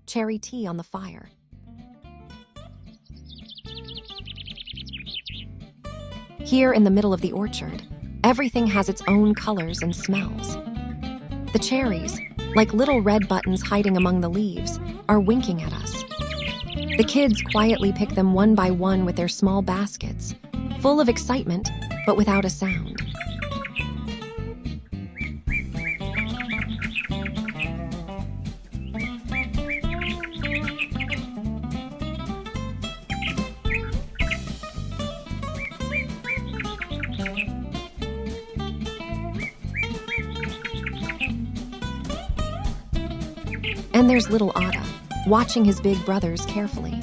cherry tea on the fire. Here in the middle of the orchard, everything has its own colors and smells. The cherries, like little red buttons hiding among the leaves, are winking at us. The kids quietly pick them one by one with their small baskets, full of excitement, but without a sound. And there's little Otto, watching his big brothers carefully.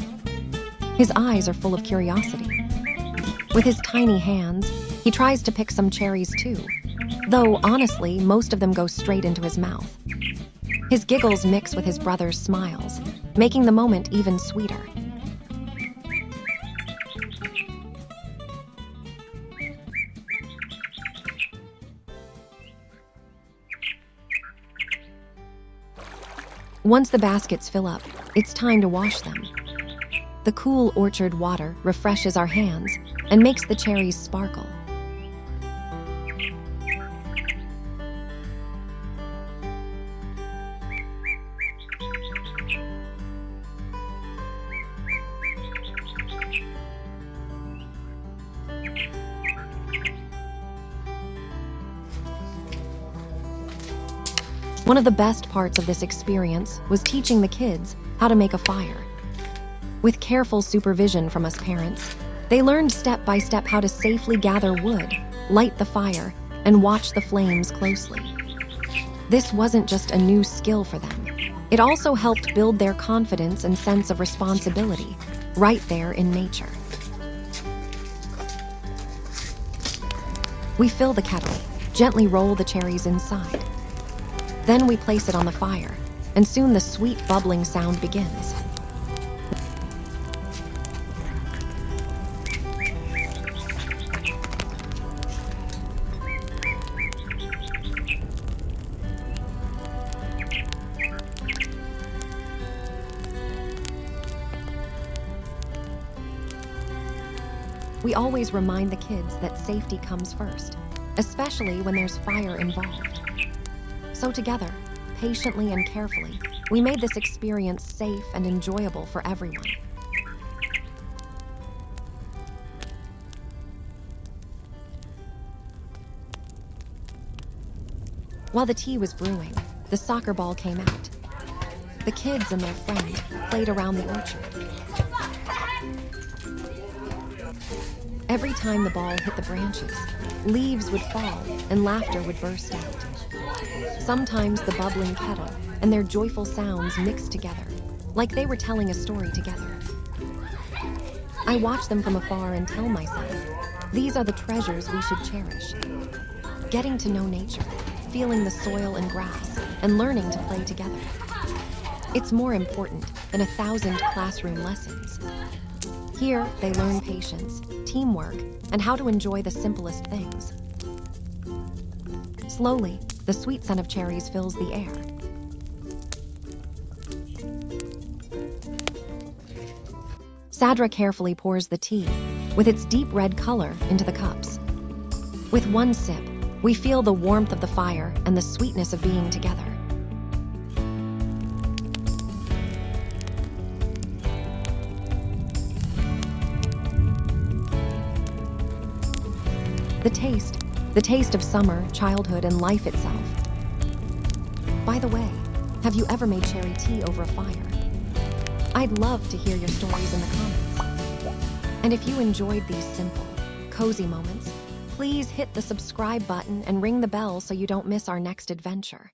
His eyes are full of curiosity. With his tiny hands, he tries to pick some cherries too, though honestly, most of them go straight into his mouth. His giggles mix with his brother's smiles, making the moment even sweeter. Once the baskets fill up, it's time to wash them. The cool orchard water refreshes our hands and makes the cherries sparkle. One of the best parts of this experience was teaching the kids how to make a fire. With careful supervision from us parents, they learned step by step how to safely gather wood, light the fire, and watch the flames closely. This wasn't just a new skill for them. It also helped build their confidence and sense of responsibility, right there in nature. We fill the kettle, gently roll the cherries inside. Then we place it on the fire, and soon the sweet bubbling sound begins. We always remind the kids that safety comes first, especially when there's fire involved. So together, patiently and carefully, we made this experience safe and enjoyable for everyone. While the tea was brewing, the soccer ball came out. The kids and their friend played around the orchard. Every time the ball hit the branches, leaves would fall and laughter would burst out. Sometimes the bubbling kettle and their joyful sounds mixed together, like they were telling a story together. I watch them from afar and tell myself, these are the treasures we should cherish. Getting to know nature, feeling the soil and grass, and learning to play together. It's more important than 1,000 classroom lessons. Here, they learn patience, teamwork, and how to enjoy the simplest things. Slowly, the sweet scent of cherries fills the air. Sadra carefully pours the tea, with its deep red color, into the cups. With one sip, we feel the warmth of the fire and the sweetness of being together. The taste of summer, childhood, and life itself. By the way, have you ever made cherry tea over a fire? I'd love to hear your stories in the comments. And if you enjoyed these simple, cozy moments, please hit the subscribe button and ring the bell so you don't miss our next adventure.